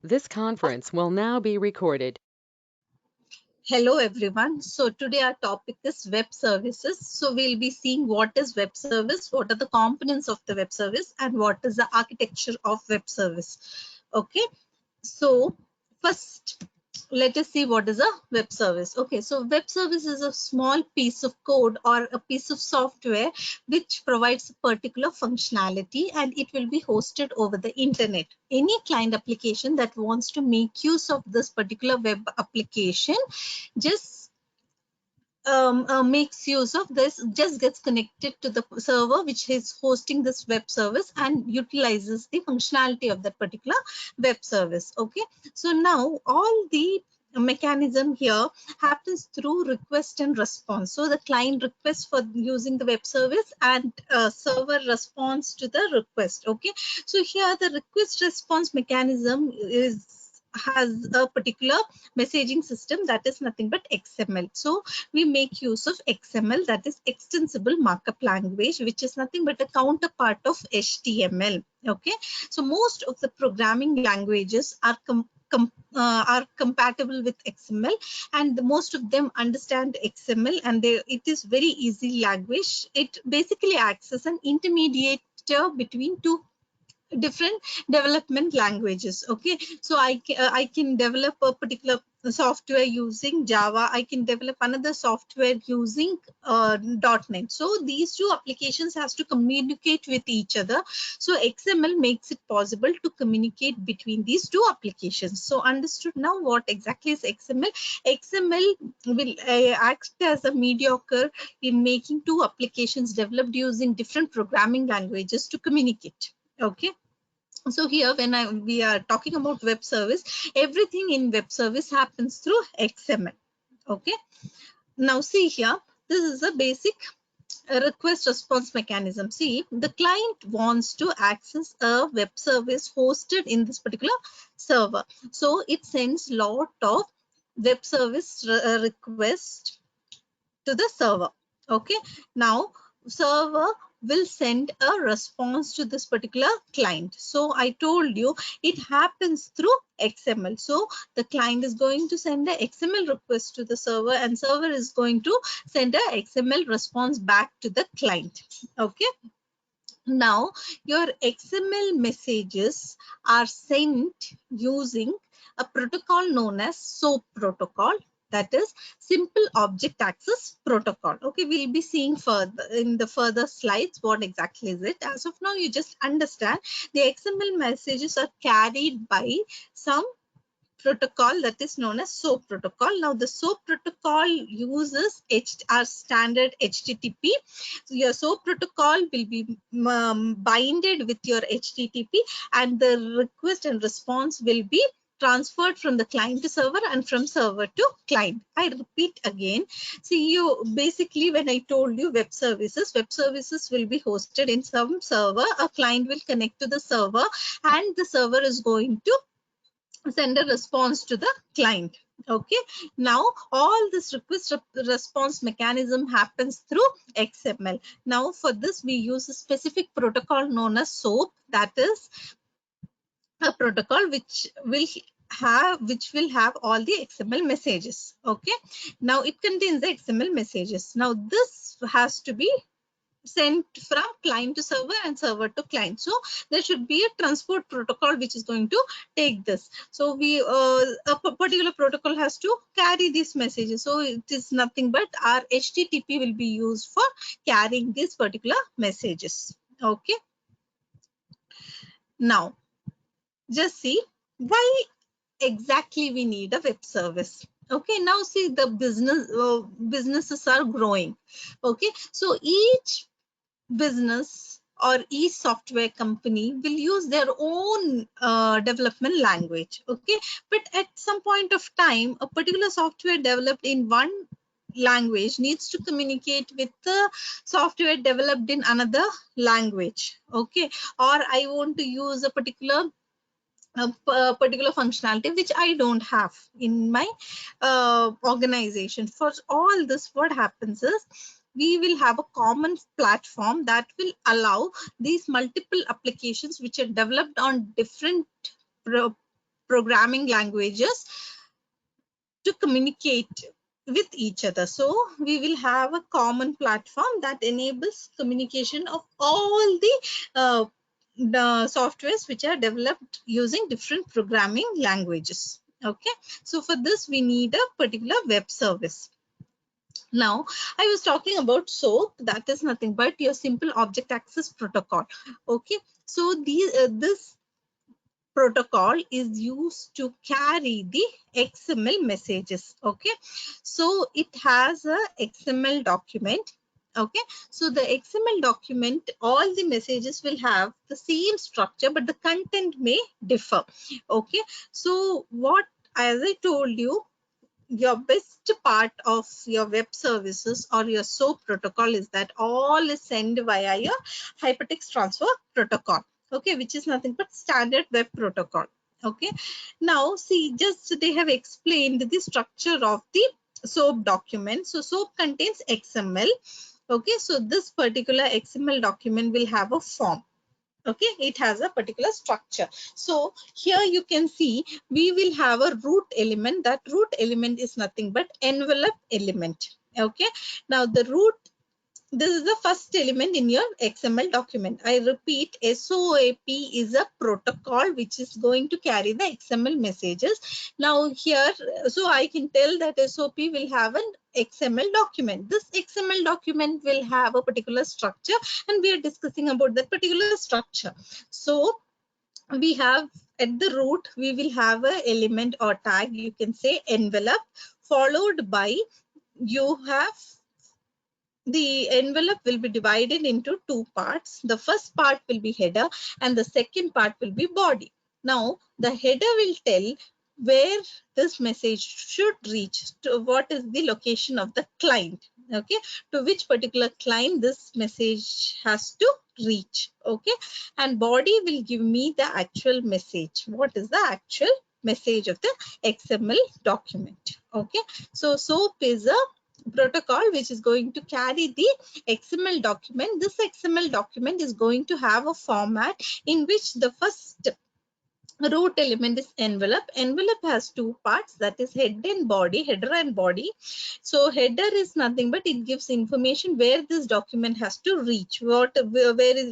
This conference will now be recorded. Hello everyone. So today our topic is web services. So we'll be seeing what is web service, what are the components of the web service, and what is the architecture of web service. Okay. So first, let us see what is a web service. Okay, so web service is a small piece of code or a piece of software which provides a particular functionality, and it will be hosted over the internet. Any client application that wants to make use of this particular web application just makes use of this, just gets connected to the server which is hosting this web service and utilizes the functionality of that particular web service. Okay, so now all the mechanism here happens through request and response. So the client requests for using the web service and server responds to the request. Okay, so here the request response mechanism has a particular messaging system that is nothing but XML. So we make use of XML, that is extensible markup language, which is nothing but a counterpart of HTML. Okay, so most of the programming languages are compatible with XML, and most of them understand XML, and it is very easy language. It basically acts as an intermediator between two different development languages. Okay, so I can develop a particular software using Java. I can develop another software using .NET. So these two applications has to communicate with each other. So XML makes it possible to communicate between these two applications. So understood now what exactly is XML? XML will act as a mediator in making two applications developed using different programming languages to communicate. Okay, so here when we are talking about web service, everything in web service happens through XML. Okay, now see here, this is a basic request response mechanism. See, the client wants to access a web service hosted in this particular server, so it sends lot of web service request to the server. Okay, now server will send a response to this particular client. So I told you it happens through XML. So the client is going to send a XML request to the server, and server is going to send a XML response back to the client. Okay, now your XML messages are sent using a protocol known as SOAP protocol, that is Simple Object Access Protocol. Okay, we'll be seeing further in the further slides what exactly is it. As of now, you just understand the XML messages are carried by some protocol that is known as SOAP protocol. Now the SOAP protocol uses our standard HTTP. So your SOAP protocol will be binded with your HTTP, and the request and response will be transferred from the client to server and from server to client. I repeat again. See, you basically, when I told you web services will be hosted in some server. A client will connect to the server, and the server is going to send a response to the client. Okay, now all this request response mechanism happens through XML. Now for this we use a specific protocol known as SOAP, that is a protocol which will have all the XML messages. Okay, now it contains the XML messages. Now this has to be sent from client to server and server to client. So there should be a transport protocol which is going to take this. So we a particular protocol has to carry these messages. So it is nothing but our HTTP will be used for carrying these particular messages. Okay, now just see why exactly we need a web service. Okay, now see the businesses are growing. Okay, so each business or each software company will use their own development language. Okay, but at some point of time, a particular software developed in one language needs to communicate with the software developed in another language. Okay, or I want to use a particular functionality which I don't have in my organization. For all this, what happens is we will have a common platform that will allow these multiple applications which are developed on different programming languages to communicate with each other. So we will have a common platform that enables communication of all the softwares which are developed using different programming languages. Okay, so for this we need a particular web service. Now, I was talking about SOAP, that is nothing but your simple object access protocol. Okay, so this protocol is used to carry the XML messages. Okay, so it has a XML document. Okay, so the XML document, all the messages will have the same structure, but the content may differ. Okay, so what, as I told you, your best part of your web services or your SOAP protocol is that all is sent via your hypertext transfer protocol. Okay, which is nothing but standard web protocol. Okay, now see, just they have explained the structure of the SOAP document. So SOAP contains XML. Okay, so this particular XML document will have a form. Okay, it has a particular structure. So here you can see we will have a root element. That root element is nothing but envelope element. Okay, now the root, this is the first element in your XML document. I repeat, SOAP is a protocol which is going to carry the XML messages. Now here, so I can tell that SOAP will have an XML document. This XML document will have a particular structure, and we are discussing about that particular structure. So we have at the root, we will have an element or tag, you can say envelope, followed by, you have, the envelope will be divided into two parts. The first part will be header and the second part will be body. Now, the header will tell where this message should reach, to what is the location of the client, okay, to which particular client this message has to reach. Okay, and body will give me the actual message. What is the actual message of the XML document? Okay, so SOAP is a protocol which is going to carry the XML document. This XML document is going to have a format in which the first root element is envelope. Envelope has two parts, that is head and body, header and body. So header is nothing but it gives information where this document has to reach, where is,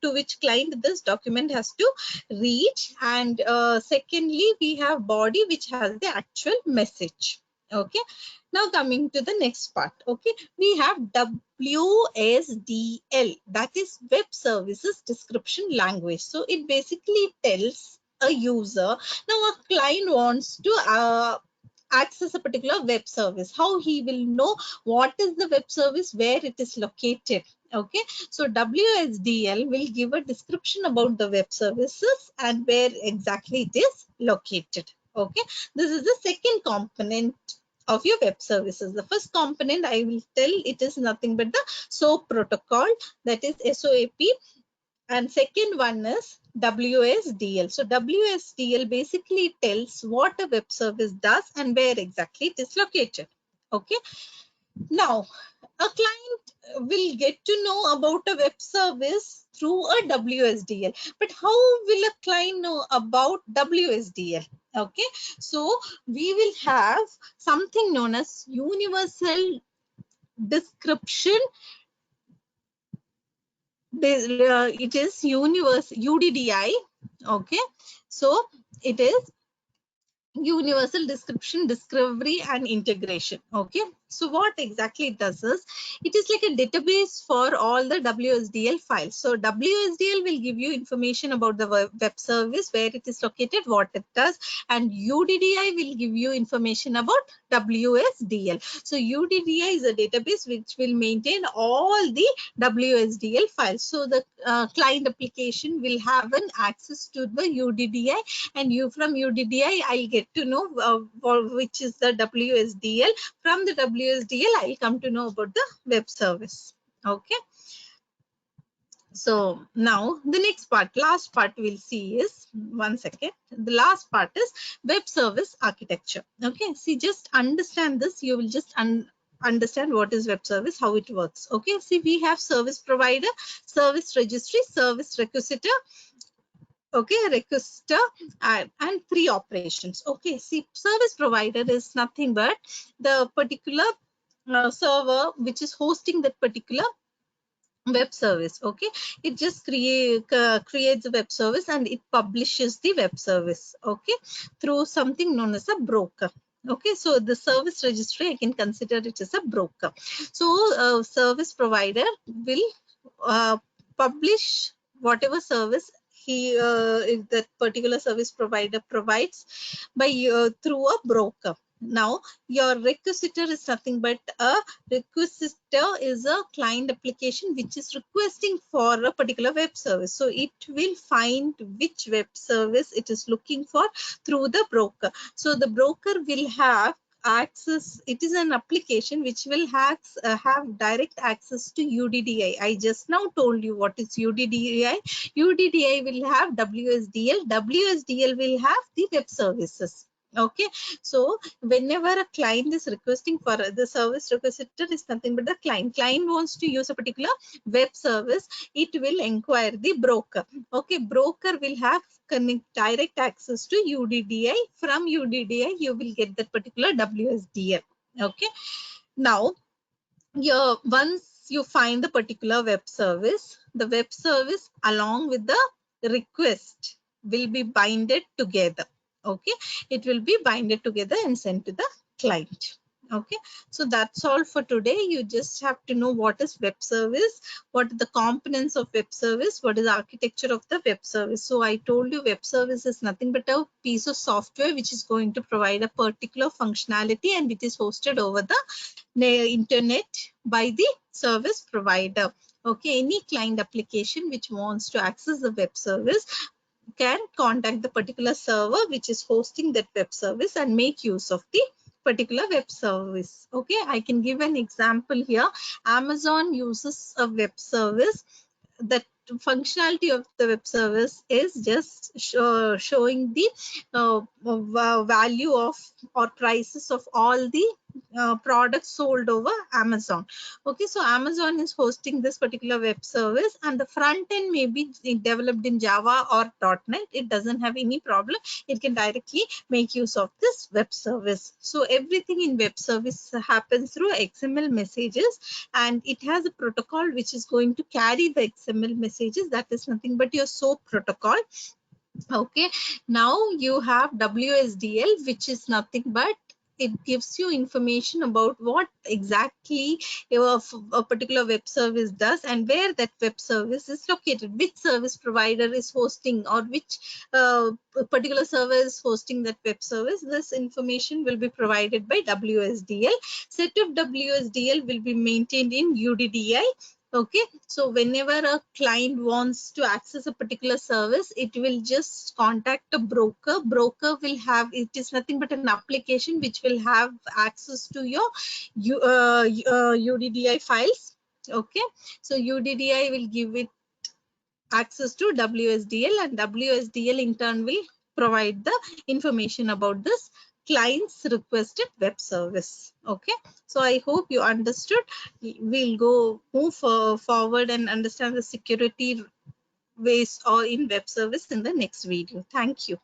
to which client this document has to reach. And secondly, we have body which has the actual message. Okay, now coming to the next part. Okay, we have WSDL, that is Web Services Description Language. So it basically tells a user, now a client wants to access a particular web service, how he will know what is the web service, where it is located. Okay, so WSDL will give a description about the web services and where exactly it is located. Okay, this is the second component of your web services. The first component I will tell, it is nothing but the SOAP protocol, that is SOAP, and second one is WSDL. So WSDL basically tells what a web service does and where exactly it is located. Okay, now a client will get to know about a web service through a WSDL, but how will a client know about WSDL? Okay, so we will have something known as universal description. It is universe UDDI. Okay, so it is universal description, discovery and integration. Okay, so what exactly it does is, it is like a database for all the WSDL files. So WSDL will give you information about the web service, where it is located, what it does, and UDDI will give you information about WSDL. So UDDI is a database which will maintain all the WSDL files. So the client application will have an access to the UDDI, and you from UDDI I'll get to know which is the WSDL. From the WSDL I'll come to know about the web service. Okay, so now the next part, last part we'll see is, one second, the last part is web service architecture. Okay, see, just understand this, you will just understand what is web service, how it works. Okay, see, we have service provider, service registry, service requisitor, Okay, requester and three operations. Okay, see, service provider is nothing but the particular server which is hosting that particular web service. Okay, it just creates a web service and it publishes the web service, okay, through something known as a broker. Okay, so the service registry, I can consider it as a broker. So service provider will publish whatever service that particular service provider provides by through a broker. Now your requisitor is nothing but a requisitor is a client application which is requesting for a particular web service. So it will find which web service it is looking for through the broker. So the broker will have access. It is an application which will have direct access to UDDI. I just now told you what is UDDI. UDDI will have WSDL. WSDL will have the web services. Okay, so whenever a client is requesting for the service, requisitor is nothing but the client wants to use a particular web service, it will inquire the broker. Okay, broker will have direct access to UDDI. From UDDI you will get that particular WSDL. Okay, now once you find the particular web service, the web service along with the request will be binded together. Okay, it will be binded together and sent to the client. Okay, so that's all for today. You just have to know what is web service, what are the components of web service, what is the architecture of the web service. So I told you web service is nothing but a piece of software which is going to provide a particular functionality and it is hosted over the internet by the service provider. Okay, any client application which wants to access the web service can contact the particular server which is hosting that web service and make use of the particular web service. Okay, I can give an example here. Amazon uses a web service. That functionality of the web service is just showing the value of or prices of all the products sold over Amazon. Okay, so Amazon is hosting this particular web service and the front end may be developed in Java or .NET. It doesn't have any problem. It can directly make use of this web service. So everything in web service happens through XML messages and it has a protocol which is going to carry the XML messages. That is nothing but your SOAP protocol. Okay, now you have WSDL, which is nothing but it gives you information about what exactly a particular web service does and where that web service is located, which service provider is hosting or which particular server is hosting that web service. This information will be provided by WSDL. Set of WSDL will be maintained in UDDI. Okay, so whenever a client wants to access a particular service, it will just contact a broker. Broker will have, it is nothing but an application which will have access to your UDDI files. Okay, so UDDI will give it access to WSDL and WSDL in turn will provide the information about this client's requested web service. Okay, so I hope you understood. We'll move forward and understand the security ways or in web service in the next video. Thank you.